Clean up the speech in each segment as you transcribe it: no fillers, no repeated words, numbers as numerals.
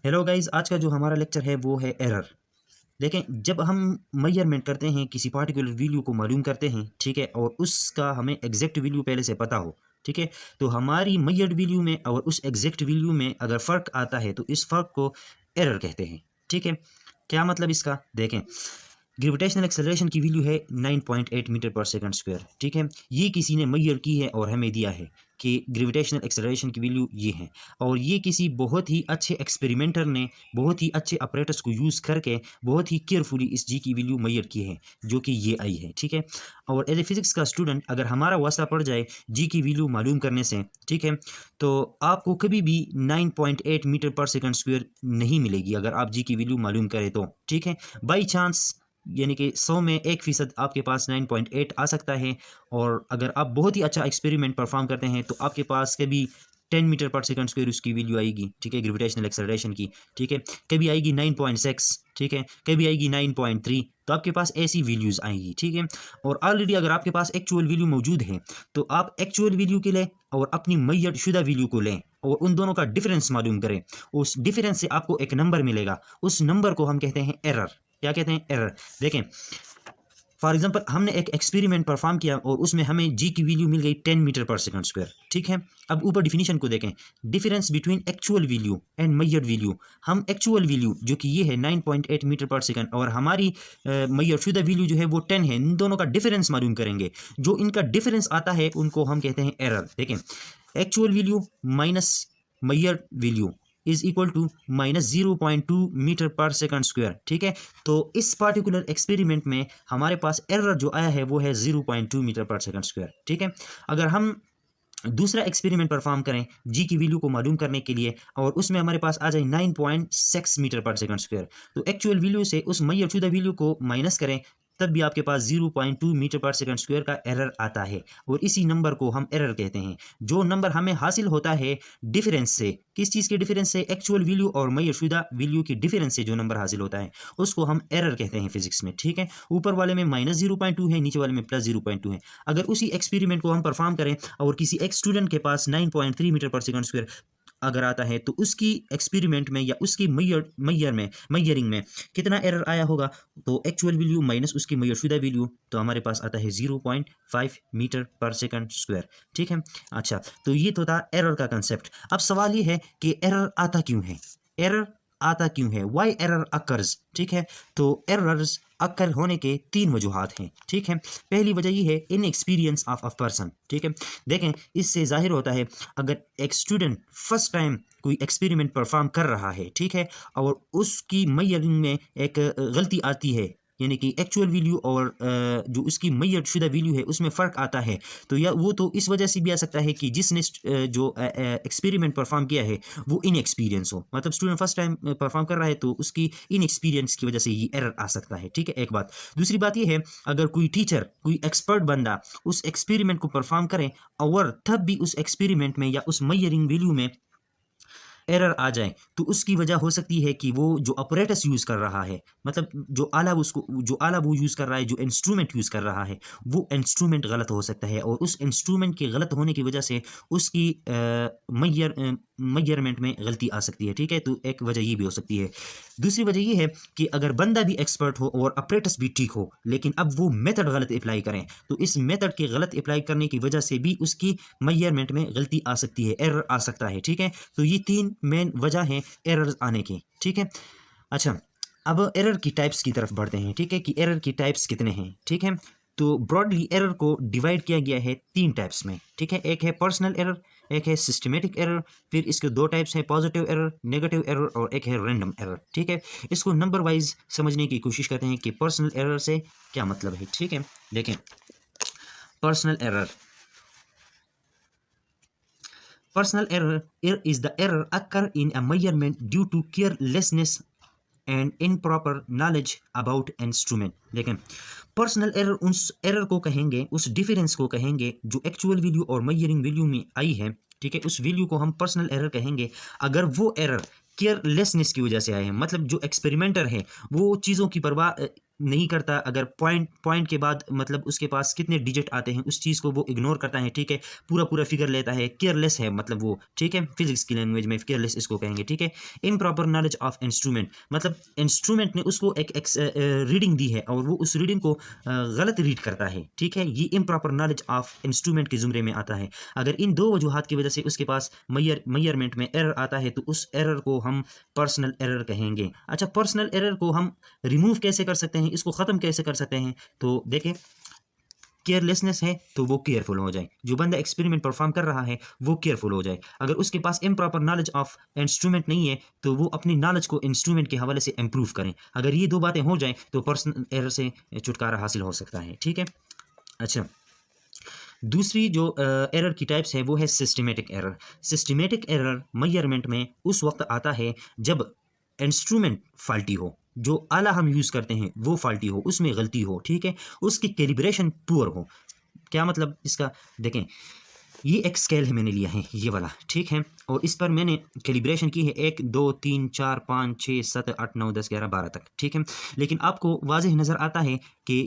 Hello guys, आज का जो हमारा लेक्चर है वो है एरर। देखें, जब हम मेजरमेंट करते हैं किसी पार्टिकुलर वैल्यू को मालूम करते हैं, ठीक है, और उसका हमें एग्जैक्ट वैल्यू पहले से पता हो, ठीक है, तो हमारी मेजर्ड वैल्यू में और उस एग्जैक्ट वैल्यू में अगर फ़र्क आता है तो इस फ़र्क को एरर कहते हैं। ठीक है, क्या मतलब इसका? देखें, ग्रेविटेशनल एक्सेलरेशन की वैल्यू है 9.8 मीटर पर सेकंड स्क्वायर। ठीक है, ये किसी ने मेजर की है और हमें दिया है कि ग्रेविटेशनल एक्सेलरेशन की वैल्यू ये है, और ये किसी बहुत ही अच्छे एक्सपेरिमेंटर ने बहुत ही अच्छे अपरेटस को यूज़ करके बहुत ही केयरफुली इस जी की वैल्यू मेजर की है, जो कि ये आई है। ठीक है, और एज ए फिजिक्स का स्टूडेंट अगर हमारा वास्ता पड़ जाए जी की वैल्यू मालूम करने से, ठीक है, तो आपको कभी भी 9.8 मीटर पर सेकंड स्क्वायर नहीं मिलेगी अगर आप जी की वैल्यू मालूम करें तो। ठीक है, बाई चांस यानी कि 100 में 1% आपके पास 9.8 आ सकता है, और अगर आप बहुत ही अच्छा एक्सपेरिमेंट परफॉर्म करते हैं तो आपके पास कभी 10 मीटर पर सेकंड स्क्वायर उसकी वैल्यू आएगी। ठीक है, ग्रेविटेशनल एक्सेलरेशन की। ठीक है, कभी आएगी 9.6, ठीक है, कभी आएगी 9.3, तो आपके पास ऐसी वैल्यूज़ आएंगी। ठीक है, और ऑलरेडी अगर आपके पास एक्चुअल वैल्यू मौजूद है तो आप एक्चुअल वैल्यू के लें और अपनी मैयड शुदा वैल्यू को लें और उन दोनों का डिफरेंस मालूम करें। उस डिफरेंस से आपको एक नंबर मिलेगा, उस नंबर को हम कहते हैं एरर। क्या कहते हैं? एरर। देखें, फॉर एग्जांपल हमने एक एक्सपेरिमेंट परफॉर्म किया और उसमें हमें जी की वैल्यू मिल गई 10 मीटर पर सेकंड स्क्वायर। ठीक है, अब ऊपर डिफिनीशन को देखें, difference between actual value and measured value. हम एक्चुअल वैल्यू जो कि ये है 9.8 मीटर पर सेकंड और हमारी मेजर शुदा वैल्यू जो है वो 10 है, इन दोनों का डिफरेंस मालूम करेंगे। जो इनका डिफरेंस आता है उनको हम कहते हैं एरर। देखें, actual value minus measured value is equal to minus 0.2 metre per second square. ठीक है, तो इस पार्टिकुलर एक्सपेरिमेंट में हमारे पास एरर जो आया है वो है 0.2 मीटर पर सेकंड स्क्वायर। ठीक है, अगर हम दूसरा एक्सपेरिमेंट परफॉर्म करें जी की वैल्यू को मालूम करने के लिए और उसमें हमारे पास आ जाए 9.6 मीटर पर सेकंड स्क्वायर, तो एक्चुअल वैल्यू से उस मैयर शुदा वैल्यू को माइनस करें, तब भी आपके पास 0.2 मीटर पर सेकंड स्क्वायर का एरर आता है, और इसी नंबर को हम एरर कहते हैं। जो नंबर हमें हासिल होता है डिफरेंस से, किस चीज़ के डिफरेंस से? एक्चुअल वैल्यू और मैयर शुदा वैल्यू की डिफरेंस से जो नंबर हासिल होता है उसको हम एरर कहते हैं फिजिक्स में। ठीक है, ऊपर वाले में -0.2 है, नीचे वाले में +0.2 है। अगर उसी एक्सपेरिमेंट को हम परफॉर्म करें और किसी एक स्टूडेंट के पास 9.3 मीटर पर सेकंड स्क्वायर अगर आता है तो उसकी एक्सपेरिमेंट में या उसकी मैयरिंग में कितना एरर आया होगा? तो एक्चुअल वैल्यू माइनस उसकी मैयरशुदा वैल्यू, तो हमारे पास आता है 0.5 मीटर पर सेकंड स्क्वायर। ठीक है, अच्छा, तो ये तो था एरर का कंसेप्ट। अब सवाल ये है कि एरर आता क्यों है? एरर आता क्यों है? Why error occurs? ठीक है, तो एरर्स अक्कर होने के तीन वजूहात हैं। ठीक है, पहली वजह ये है in experience of a person. ठीक है, देखें, इससे जाहिर होता है अगर एक स्टूडेंट फर्स्ट टाइम कोई एक्सपेरिमेंट परफॉर्म कर रहा है, ठीक है, और उसकी मैयरिंग में एक गलती आती है, यानी कि एक्चुअल वैल्यू और जो उसकी मैयड शुदा वैल्यू है उसमें फ़र्क आता है, तो या वो तो इस वजह से भी आ सकता है कि जिसने जो एक्सपेरिमेंट परफॉर्म किया है वो इनएक्सपीरियंस हो, मतलब स्टूडेंट फर्स्ट टाइम परफॉर्म कर रहा है तो उसकी इनएक्सपीरियंस की वजह से ये एरर आ सकता है। ठीक है, एक बात। दूसरी बात ये है, अगर कोई टीचर, कोई एक्सपर्ट बंदा उस एक्सपेरिमेंट को परफॉर्म करें और तब भी उस एक्सपेरिमेंट में या उस मैयरिंग वैल्यू में एरर आ जाए, तो उसकी वजह हो सकती है कि वो जो ऑपरेटस यूज़ कर रहा है, मतलब जो आला वो यूज़ कर रहा है, जो इंस्ट्रूमेंट यूज़ कर रहा है, वो इंस्ट्रूमेंट गलत हो सकता है, और उस इंस्ट्रूमेंट के गलत होने की वजह से उसकी मेजरमेंट में गलती आ सकती है। ठीक है, तो एक वजह ये भी हो सकती है। दूसरी वजह ये है कि अगर बंदा भी एक्सपर्ट हो और ऑपरेटस भी ठीक हो, लेकिन अब वो मेथड गलत अप्लाई करें, तो इस मेथड के गलत अप्लाई करने की वजह से भी उसकी मेजरमेंट में गलती आ सकती है, एरर आ सकता है। ठीक है, तो ये तीन मेन वजह हैं एरर्स आने की। ठीक है, अच्छा, अब एरर की टाइप्स की तरफ बढ़ते हैं। ठीक है, कि एरर की टाइप्स कितने हैं? ठीक है, तो ब्रॉडली एरर को डिवाइड किया गया है तीन टाइप्स में। ठीक है, एक है पर्सनल एरर, एक है सिस्टमेटिक एरर, फिर इसके दो टाइप्स हैं, पॉजिटिव एरर, नेगेटिव एरर, और एक है रैंडम एरर। ठीक है, इसको नंबर वाइज समझने की कोशिश करते हैं कि पर्सनल एरर से क्या मतलब है। ठीक है, देखें, personal error, personal error is the error occur in a measurement due to carelessness and improper knowledge about instrument। देखें, पर्सनल एरर उस एरर को कहेंगे, उस डिफरेंस को कहेंगे जो एक्चुअल वैल्यू और मेजरिंग वैल्यू में आई है। ठीक है, उस वैल्यू को हम पर्सनल एरर कहेंगे अगर वो एरर केयरलेसनेस की वजह से आए हैं, मतलब जो एक्सपेरिमेंटर है वो चीज़ों की परवाह नहीं करता, अगर पॉइंट के बाद मतलब उसके पास कितने डिजिट आते हैं उस चीज़ को वो इग्नोर करता है, ठीक है, पूरा पूरा फिगर लेता है, केयरलेस है मतलब वो, ठीक है, फिजिक्स की लैंग्वेज में केयरलेस इसको कहेंगे, ठीक है। इम्प्रॉपर नॉलेज ऑफ इंस्ट्रूमेंट, मतलब इंस्ट्रूमेंट ने उसको एक रीडिंग दी है और वो उस रीडिंग को गलत रीड करता है, ठीक है, ये इम्प्रॉपर नॉलेज ऑफ इंस्ट्रूमेंट के ज़ुमरे में आता है। अगर इन दो वजूहात की वजह से उसके पास मेजरमेंट में एरर आता है तो उस एरर को हम पर्सनल एरर कहेंगे। अच्छा, पर्सनल एरर को हम रिमूव कैसे कर सकते हैं, इसको ख़त्म कैसे कर सकते हैं, तो देखें, केयरलेसनेस है तो वो केयरफुल हो जाए, जो बंदा एक्सपेरिमेंट परफॉर्म कर रहा है वो केयरफुल हो जाए। अगर उसके पास इम्प्रॉपर नॉलेज ऑफ इंस्ट्रूमेंट नहीं है तो वो अपनी नॉलेज को इंस्ट्रूमेंट के हवाले से इम्प्रूव करें। अगर ये दो बातें हो जाएं तो पर्सनल एरर से छुटकारा हासिल हो सकता है, ठीक है। अच्छा, दूसरी जो एरर की टाइप्स है वो है systematic error. Systematic error measurement में उस वक्त आता है जब इंस्ट्रूमेंट फॉल्टी हो, जो आला हम यूज़ करते हैं वो फॉल्टी हो, उसमें गलती हो, ठीक है, उसकी कैलिब्रेशन पुअर हो। क्या मतलब इसका, देखें, ये एक स्केल है, मैंने लिया है ये वाला, ठीक है, और इस पर मैंने कैलिब्रेशन की है 1 2 3 4 5 6 7 8 9 10 11 12 तक, ठीक है। लेकिन आपको वाज़ेह नज़र आता है कि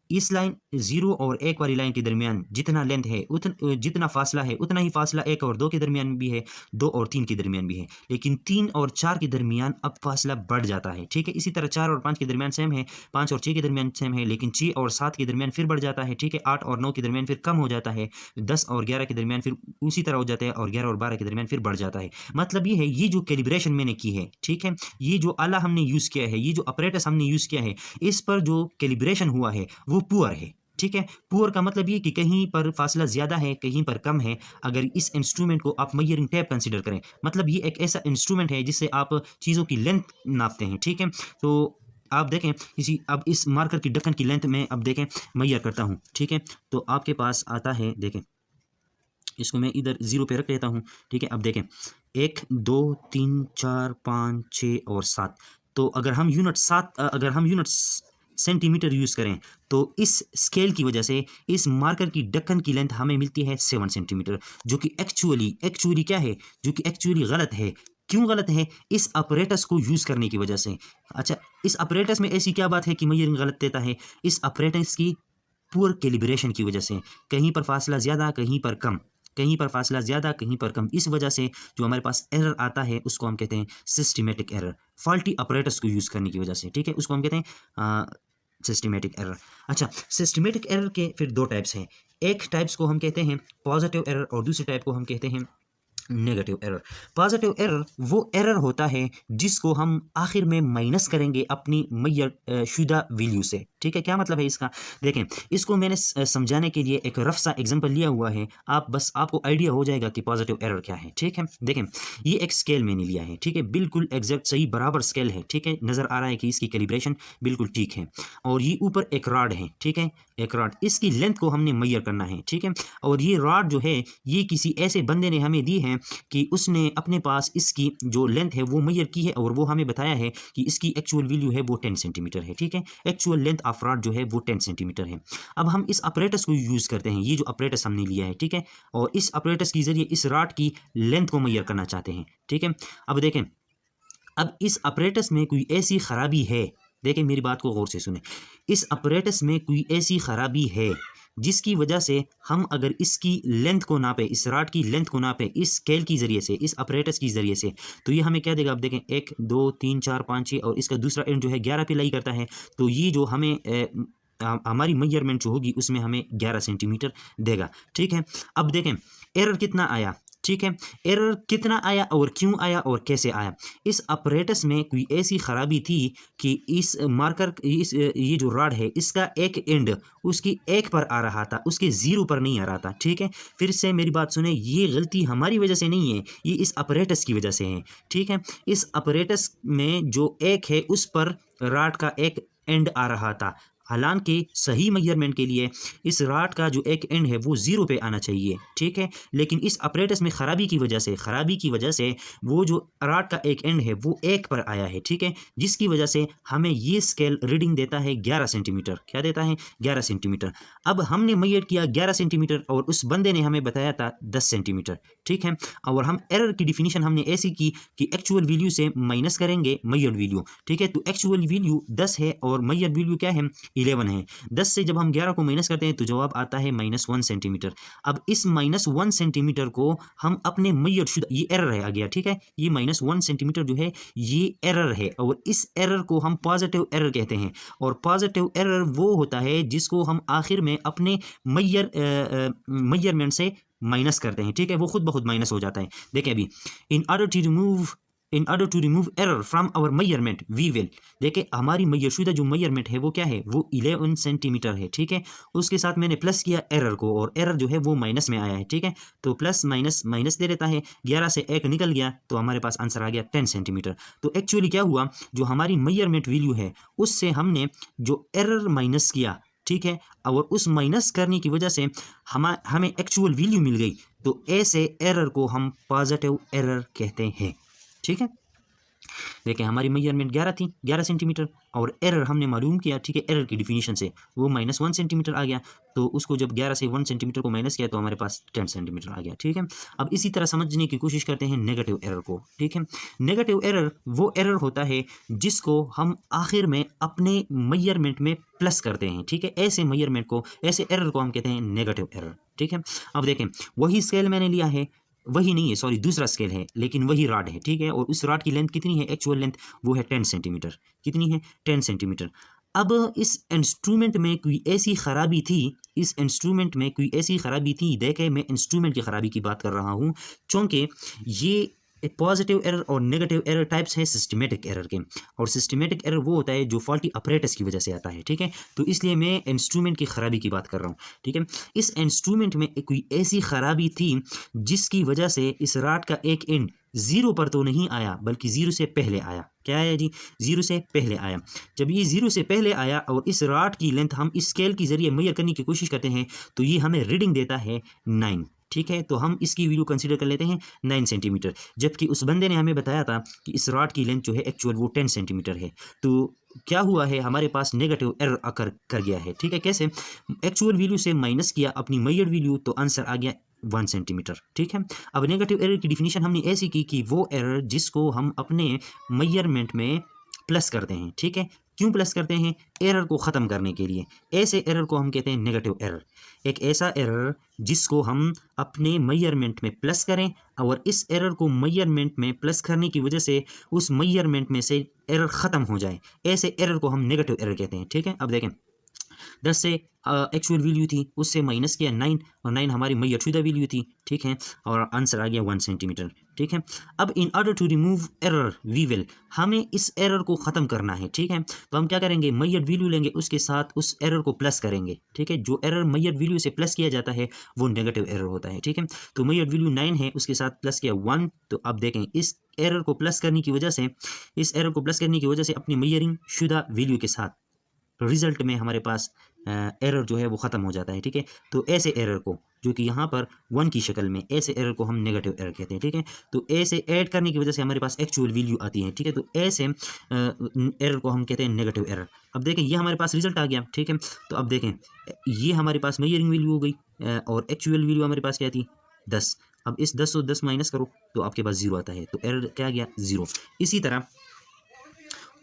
इस लाइन 0 और 1 वाली लाइन के दरमियान जितना लेंथ है जितना फासला है उतना ही फासला 1 और 2 के दरमियान भी है, 2 और 3 के दरमियान भी है, लेकिन 3 और 4 के दरमियान अब फासला बढ़ जाता है, ठीक है। इसी तरह 4 और 5 के दरमियान सेम है, 5 और 6 के दरमियान सेम है, लेकिन 6 और 7 के दरमियान फिर बढ़ जाता है, ठीक है। 8 और 9 के दरमियान फिर कम हो जाता है, 10 और 11 के दरमियान फिर उसी तरह हो जाता है, और 11 और 12 के दरमियान फिर बढ़ जाता है। मतलब ये है, ये जो कैलिब्रेशन मैंने की है, ठीक है, ये जो आला हमने यूज़ किया है, ये जो अपरेटस हमने यूज़ किया है, इस पर जो कैलिब्रेशन हुआ है वो पुअर है, ठीक है। पुअर का मतलब ये कि कहीं पर फासला ज़्यादा है, कहीं पर कम है। अगर इस इंस्ट्रूमेंट को आप मेजरिंग टेप कंसीडर करें, मतलब ये एक ऐसा इंस्ट्रूमेंट है जिससे आप चीज़ों की लेंथ नापते हैं, ठीक है। तो आप देखें, अब इस मार्कर की ढक्कन की लेंथ में अब देखें मेजर करता हूँ, ठीक है, तो आपके पास आता है, देखें, इसको मैं इधर 0 पे रख लेता हूँ, ठीक है। अब देखें 1 2 3 4 5 6 और 7, तो अगर हम यूनिट सेंटीमीटर यूज़ करें तो इस स्केल की वजह से इस मार्कर की ढक्कन की लेंथ हमें मिलती है 7 सेंटीमीटर, जो कि एक्चुअली क्या है, जो कि एक्चुअली गलत है। क्यों गलत है? इस अपरेटस को यूज़ करने की वजह से। अच्छा, इस अपरेटस में ऐसी क्या बात है कि मेजरिंग गलत देता है? इस अपरेटस की पुअर कैलिब्रेशन की वजह से, कहीं पर फासला ज़्यादा, कहीं पर कम, कहीं पर फासला ज़्यादा, कहीं पर कम, इस वजह से जो हमारे पास एरर आता है उसको हम कहते हैं सिस्टमेटिक एरर, फॉल्टी अपरेटस को यूज़ करने की वजह से, ठीक है, उसको हम कहते हैं सिस्टमेटिक एरर। अच्छा, सिस्टमेटिक एरर के फिर 2 टाइप्स हैं। एक टाइप्स को हम कहते हैं पॉजिटिव एरर और दूसरे टाइप को हम कहते हैं नेगेटिव एरर। पॉजिटिव एरर वो एरर होता है जिसको हम आखिर में माइनस करेंगे अपनी मैयर शुदा वैल्यू से, ठीक है। क्या मतलब है इसका? देखें, इसको मैंने समझाने के लिए एक रफ सा एग्जांपल लिया हुआ है, आपको आइडिया हो जाएगा कि पॉजिटिव एरर क्या है, ठीक है। देखें, ये एक स्केल मैंने लिया है, ठीक है, बिल्कुल एग्जैक्ट सही बराबर स्केल है, ठीक है, नज़र आ रहा है कि इसकी कैलिब्रेशन बिल्कुल ठीक है, और ये ऊपर एक रॉड है, ठीक है, एक रॉड, इसकी लेंथ को हमने मैयर करना है, ठीक है। और ये रॉड जो है ये किसी ऐसे बंदे ने हमें दी है कि उसने अपने पास इसकी जो लेंथ है वो मेजर की है और वो हमें बताया है कि इसकी एक्चुअल वैल्यू है वो 10 सेंटीमीटर है, ठीक है। एक्चुअल लेंथ ऑफ रॉड जो है वो 10 सेंटीमीटर है। अब हम इस अपरेटस को यूज़ करते हैं, ये जो अपरेटस हमने लिया है, ठीक है, और इस अपरेटस के जरिए इस रॉड की लेंथ को मेजर करना चाहते हैं, ठीक है। अब देखें, अब इस अपरेटस में कोई ऐसी खराबी है, देखें मेरी बात को गौर से सुने, इस अपरेटस में कोई ऐसी खराबी है जिसकी वजह से हम अगर इसकी लेंथ को नापे, इस रॉड की लेंथ को नापे इस स्केल की ज़रिए से, इस अपरेटस की ज़रिए से, तो ये हमें क्या देगा? आप देखें 1 2 3 4 5 6 और इसका दूसरा एंड जो है 11 पे लाई करता है, तो ये जो हमें हमारी मेजरमेंट जो होगी उसमें हमें 11 सेंटीमीटर देगा, ठीक है। अब देखें एरर कितना आया, ठीक है, एरर कितना आया और क्यों आया और कैसे आया? इस अपरेटस में कोई ऐसी ख़राबी थी कि इस मार्कर ये जो रॉड है इसका एक एंड उसकी 1 पर आ रहा था, उसके 0 पर नहीं आ रहा था, ठीक है। फिर से मेरी बात सुने, ये गलती हमारी वजह से नहीं है, ये इस अपरेटस की वजह से है, ठीक है। इस अपरेटस में जो 1 है उस पर रॉड का एक एंड आ रहा था, हालांकि सही मेजरमेंट के लिए इस राड का जो एक एंड है वो 0 पे आना चाहिए, ठीक है, लेकिन इस अपरेटस में खराबी की वजह से वो जो राड का एक एंड है वो 1 पर आया है, ठीक है, जिसकी वजह से हमें ये स्केल रीडिंग देता है 11 सेंटीमीटर। क्या देता है? 11 सेंटीमीटर। अब हमने मेजर किया 11 सेंटीमीटर और उस बंदे ने हमें बताया था 10 सेंटीमीटर, ठीक है। और हम एरर की डिफिनीशन हमने ऐसी की कि एक्चुअल वैल्यू से माइनस करेंगे मेजर्ड वैल्यू, ठीक है। तो एक्चुअल वैल्यू 10 है और मेजर्ड वैल्यू क्या है? 11 है। 10 से जब हम 11 को माइनस करते हैं तो जवाब आता है -1 सेंटीमीटर। अब इस -1 सेंटीमीटर को हम अपने मेजर शुदा, ये एरर है आ गया, ठीक है, ये -1 सेंटीमीटर जो है ये एरर है और इस एरर को हम पॉजिटिव एरर कहते हैं। और पॉजिटिव एरर वो होता है जिसको हम आखिर में अपने मेजरमेंट से माइनस करते हैं, ठीक है, वो खुद ब खुद माइनस हो जाता है। देखिए अभी in order to remove error from our measurement we will, देखिए हमारी मेजरशुदा जो मेजरमेंट है वो क्या है? वो 11 सेंटीमीटर है, ठीक है। उसके साथ मैंने प्लस किया एरर को और एरर जो है वो माइनस में आया है, ठीक है। तो प्लस माइनस माइनस दे देता है, 11 से 1 निकल गया तो हमारे पास आंसर आ गया 10 सेंटीमीटर। तो एक्चुअली क्या हुआ, जो हमारी मेजरमेंट वैल्यू है उससे हमने जो एरर माइनस किया, ठीक है, और उस माइनस करने की वजह से हमें एक्चुअल वैल्यू मिल गई। तो ऐसे एरर को हम पॉजिटिव एरर कहते हैं, ठीक है। देखिए हमारी मेजरमेंट 11 थी, 11 सेंटीमीटर, और एरर हमने मालूम किया, ठीक है, एरर की डिफिनीशन से वो -1 सेंटीमीटर आ गया। तो उसको जब 11 से 1 सेंटीमीटर को माइनस किया तो हमारे पास 10 सेंटीमीटर आ गया, ठीक है। अब इसी तरह समझने की कोशिश करते हैं नेगेटिव एरर को, ठीक है। नेगेटिव एरर वो एरर होता है जिसको हम आखिर में अपने मेजरमेंट में प्लस करते हैं, ठीक है। ऐसे मेजरमेंट को, ऐसे एरर को हम कहते हैं नेगेटिव एरर, ठीक है। अब देखें वही स्केल मैंने लिया है, वही नहीं है, सॉरी, दूसरा स्केल है लेकिन वही रॉड है, ठीक है। और उस रॉड की लेंथ कितनी है? एक्चुअल लेंथ वो है 10 सेंटीमीटर। कितनी है? 10 सेंटीमीटर। अब इस इंस्ट्रूमेंट में कोई ऐसी खराबी थी, देखे मैं इंस्ट्रूमेंट की खराबी की बात कर रहा हूँ, चूंकि ये पॉजिटिव एरर और नेगेटिव एरर टाइप्स हैं सिस्टमेटिक एरर के। और सिस्टमेटिक एरर वो होता है जो फॉल्टी अपरेटस की वजह से आता है, ठीक है। तो इसलिए मैं इंस्ट्रूमेंट की खराबी की बात कर रहा हूँ, ठीक है। इस इंस्ट्रूमेंट में कोई ऐसी खराबी थी जिसकी वजह से इस रॉड का एक एंड 0 पर तो नहीं आया बल्कि 0 से पहले आया। क्या आया जी? 0 से पहले आया। जब ये 0 से पहले आया और इस रॉड की लेंथ हम इस स्केल के जरिए मेजर करने की कोशिश करते हैं तो ये हमें रीडिंग देता है 9, ठीक है। तो हम इसकी वैल्यू कंसीडर कर लेते हैं 9 सेंटीमीटर, जबकि उस बंदे ने हमें बताया था कि इस रॉड की लेंथ जो है एक्चुअल वो 10 सेंटीमीटर है। तो क्या हुआ है, हमारे पास नेगेटिव एरर अकर कर गया है, ठीक है। कैसे? एक्चुअल वैल्यू से माइनस किया अपनी मेजर्ड वैल्यू तो आंसर आ गया 1 सेंटीमीटर, ठीक है। अब नेगेटिव एरर की डिफिनीशन हमने ऐसी की कि वो एरर जिसको हम अपने मेजरमेंट में प्लस करते हैं, ठीक है। क्यों प्लस करते हैं? एरर को ख़त्म करने के लिए। ऐसे एरर को हम कहते हैं नेगेटिव एरर। एक ऐसा एरर जिसको हम अपने मेजरमेंट में प्लस करें और इस एरर को मेजरमेंट में प्लस करने की वजह से उस मेजरमेंट में से एरर ख़त्म हो जाए, ऐसे एरर को हम नेगेटिव एरर कहते हैं, ठीक है। अब देखें 10 से एक्चुअल वैल्यू थी, उससे माइनस किया 9 और 9 हमारी मेजरशुदा वैल्यू थी, ठीक है, और आंसर आ गया 1 सेंटीमीटर, ठीक है। अब in order to remove error we will, हमें इस एरर को ख़त्म करना है, ठीक है। तो हम क्या करेंगे? मेजर वैल्यू लेंगे, उसके साथ उस एरर को प्लस करेंगे, ठीक है। जो एरर मेजर वैल्यू से प्लस किया जाता है वो नेगेटिव एरर होता है, ठीक है। तो मेजर वैल्यू 9 है, उसके साथ प्लस किया 1। तो अब देखें इस एरर को प्लस करने की वजह से अपनी मेजरिंग शुदा वैल्यू के साथ रिजल्ट में हमारे पास एरर जो है वो ख़त्म हो जाता है, ठीक है। तो ऐसे एरर को, जो कि यहाँ पर 1 की शक्ल में, ऐसे एरर को हम नेगेटिव एरर कहते हैं, ठीक है। तो ऐसे ऐड करने की वजह से हमारे पास एक्चुअल वैल्यू आती है, ठीक है। तो ऐसे एरर को हम कहते हैं नेगेटिव एरर। अब देखें ये हमारे पास रिजल्ट आ गया, ठीक है। तो अब देखें ये हमारे पास मेजरिंग वैल्यू हो गई और एक्चुअल वैल्यू हमारे पास क्या थी? 10। अब इस 10 और 10 माइनस करो तो आपके पास 0 आता है, तो एरर क्या गया? 0। इसी तरह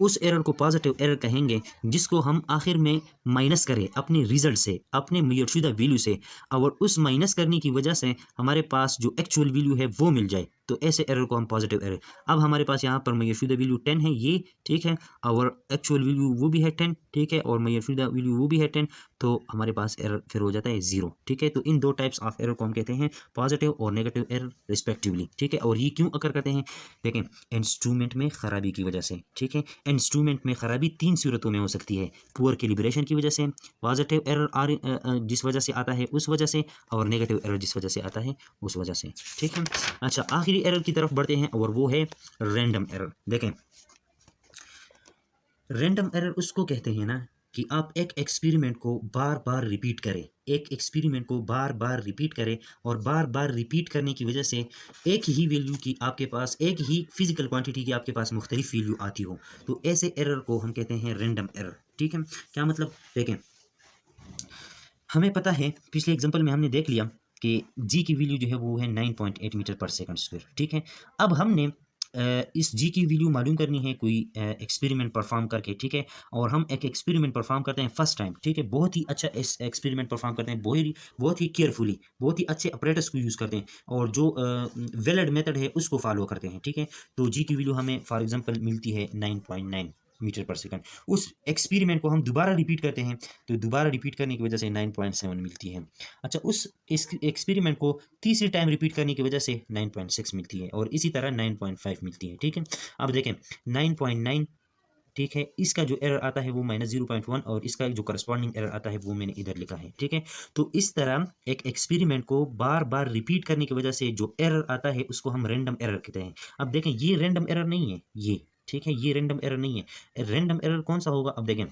उस एरर को पॉजिटिव एरर कहेंगे जिसको हम आखिर में माइनस करें अपने रिजल्ट से, अपने मेजरशुदा वैल्यू से, और उस माइनस करने की वजह से हमारे पास जो एक्चुअल वैल्यू है वो मिल जाए, तो ऐसे एरर को हम पॉजिटिव एरर। अब हमारे पास यहाँ पर मेजरशुदा वैल्यू 10 है, ये ठीक है, और एक्चुअल वैल्यू वो भी है 10, ठीक है, और मेजरशुदा वैल्यू वो भी है 10, तो हमारे पास एरर फिर हो जाता है 0, ठीक है। तो इन 2 टाइप्स ऑफ एरर को हम कहते हैं पॉजिटिव और नेगेटिव एरर रिस्पेक्टिवली, ठीक है। और ये क्यों अकर करते हैं? देखें इंस्ट्रूमेंट में खराबी की वजह से, ठीक है। इंस्ट्रूमेंट में खराबी 3 सूरतों में हो सकती है, पुअर कैलिब्रेशन की वजह से, पॉजिटिव एरर जिस वजह से आता है उस वजह से, और नेगेटिव एरर जिस वजह से आता है उस वजह से, ठीक है। अच्छा, आखिरी एरर की तरफ बढ़ते हैं और वो है रैंडम एरर। देखें रैंडम एरर उसको कहते हैं ना कि आप एक एक्सपेरिमेंट को बार बार रिपीट करें, एक एक्सपेरिमेंट को बार बार रिपीट करें, और बार बार रिपीट करने की वजह से एक ही वैल्यू की आपके पास, एक ही फिजिकल क्वांटिटी की आपके पास मुख्तलिफ वैल्यू आती हो, तो ऐसे एरर को हम कहते हैं रैंडम एरर। ठीक है, क्या मतलब, देखें हमें पता है पिछले एग्जांपल में हमने देख लिया कि जी की वैल्यू जो है वो है 9.8 मीटर पर सेकंड स्क्वायर। ठीक है, अब हमने इस जी की वैल्यू मालूम करनी है कोई एक्सपेरिमेंट परफॉर्म करके। ठीक है, और हम एक एक्सपेरिमेंट परफॉर्म करते हैं फर्स्ट टाइम। ठीक है, बहुत ही अच्छा एक्सपेरिमेंट परफॉर्म करते हैं, बहुत ही केयरफुली, बहुत ही अच्छे अपरेटस को यूज़ करते हैं, और जो वैलिड मेथड है उसको फॉलो करते हैं। ठीक है, तो जी की वैल्यू हमें फॉर एग्जांपल मिलती है 9.9 मीटर पर सेकंड। उस एक्सपेरिमेंट को हम दोबारा रिपीट करते हैं, तो दोबारा रिपीट करने की वजह से 9.7 मिलती है। अच्छा, उस इस एक्सपेरिमेंट को तीसरी टाइम रिपीट करने की वजह से 9.6 मिलती है, और इसी तरह 9.5 मिलती है। ठीक है, अब देखें 9.9, ठीक है, इसका जो एरर आता है वो -0.1, और इसका जो करस्पॉन्डिंग एरर आता है वो मैंने इधर लिखा है। ठीक है, तो इस तरह एक एक्सपेरिमेंट को बार बार रिपीट करने की वजह से जो एरर आता है उसको हम रैंडम एरर कहते हैं। अब देखें ये रैंडम एरर नहीं है ये, ठीक है, ये रैंडम एरर नहीं है। रैंडम एरर कौन सा होगा, अब देखें,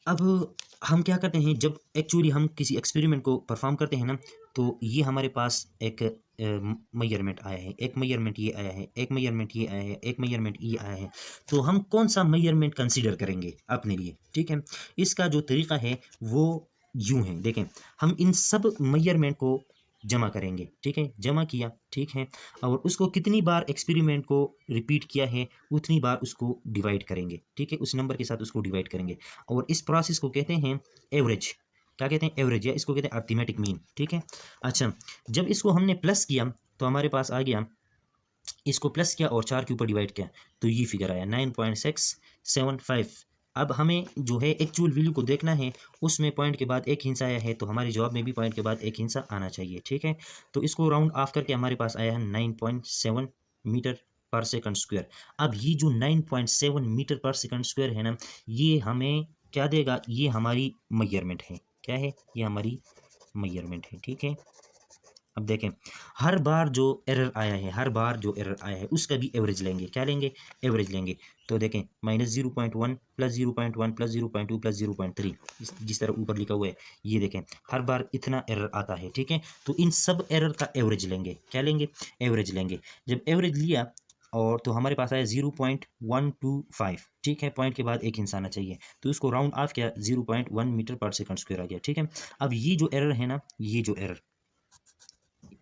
अब हम क्या करते हैं जब एक्चुअली हम किसी एक्सपेरिमेंट को परफॉर्म करते हैं ना, तो ये हमारे पास एक मेजरमेंट आया है, एक मेजरमेंट ये आया है, एक मेजरमेंट ये आया है, एक मेजरमेंट ये आया है, तो हम कौन सा मेजरमेंट कंसीडर करेंगे अपने लिए। ठीक है, इसका जो तरीका है वो यूं है, देखें हम इन सब मेजरमेंट को जमा करेंगे। ठीक है, जमा किया, ठीक है, और उसको कितनी बार एक्सपेरिमेंट को रिपीट किया है उतनी बार उसको डिवाइड करेंगे। ठीक है, उस नंबर के साथ उसको डिवाइड करेंगे, और इस प्रोसेस को कहते हैं एवरेज। क्या कहते हैं, एवरेज, या इसको कहते हैं अर्थमेटिक मीन। ठीक है, अच्छा, जब इसको हमने प्लस किया तो हमारे पास आ गया, इसको प्लस किया और 4 के ऊपर डिवाइड किया तो ये फिगर आया 9.675। अब हमें जो है एक्चुअल वैल्यू को देखना है, उसमें पॉइंट के बाद एक हिंसा आया है, तो हमारे जवाब में भी पॉइंट के बाद एक हिंसा आना चाहिए। ठीक है, तो इसको राउंड ऑफ करके हमारे पास आया है 9.7 मीटर पर सेकंड स्क्वायर। अब ये जो 9.7 मीटर पर सेकंड स्क्वायर है ना, ये हमें क्या देगा, ये हमारी मेजरमेंट है। क्या है, ये हमारी मेजरमेंट है। ठीक है, अब देखें हर बार जो एरर आया है, हर बार जो एरर आया है उसका भी एवरेज लेंगे। क्या लेंगे, एवरेज लेंगे। तो देखें -0.1 +0.1 +0.2 +0.3, जिस तरह ऊपर लिखा हुआ है, ये देखें हर बार इतना एरर आता है। ठीक है, तो इन सब एरर का एवरेज लेंगे। क्या लेंगे, एवरेज लेंगे। जब एवरेज लिया और तो हमारे पास आया 0.125। ठीक है, पॉइंट के बाद एक इंसान आना चाहिए, तो इसको राउंड ऑफ किया 0.1 मीटर पर सेकंड स्क्वायर आ गया। ठीक है, अब ये जो एरर है ना, ये जो एरर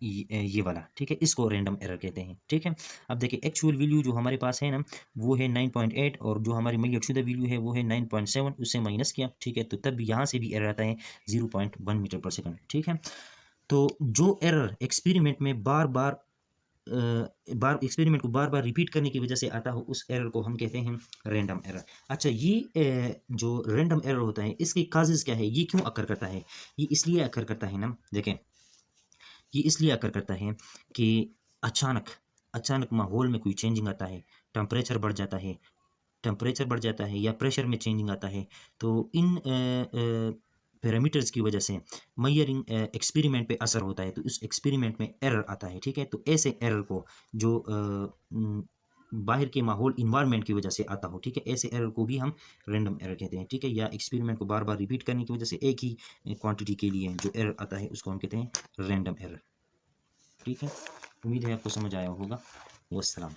ये वाला, ठीक है, इसको रैंडम एरर कहते हैं। ठीक है, अब देखिए एक्चुअल वैल्यू जो हमारे पास है ना वो है 9.8, और जो हमारी मैक्सिमम वैल्यू है वो है 9.7, उससे माइनस किया। ठीक है, तो तब यहाँ से भी एरर आता है 0.1 मीटर पर सेकंड। ठीक है, तो जो एरर एक्सपेरिमेंट में एक्सपेरिमेंट को बार बार रिपीट करने की वजह से आता हो, उस एरर को हम कहते हैं रैंडम एरर। अच्छा, ये जो रैंडम एरर होता है इसके काजेज क्या है, ये क्यों अकर करता है, ये इसलिए अकर करता है ना, देखें ये इसलिए अकर करता है कि अचानक अचानक माहौल में कोई चेंजिंग आता है, टेम्परेचर बढ़ जाता है, टेम्परेचर बढ़ जाता है या प्रेशर में चेंजिंग आता है, तो इन पैरामीटर्स की वजह से मयरिंग एक्सपेरिमेंट पे असर होता है, तो उस एक्सपेरिमेंट में एरर आता है। ठीक है, तो ऐसे एरर को जो बाहर के माहौल इन्वायरमेंट की वजह से आता हो, ठीक है, ऐसे एरर को भी हम रैंडम एरर कहते हैं। ठीक है, या एक्सपेरिमेंट को बार बार रिपीट करने की वजह से एक ही क्वांटिटी के लिए जो एरर आता है उसको हम कहते हैं रैंडम एरर। ठीक है, उम्मीद है आपको समझ आया होगा। वस्सलाम।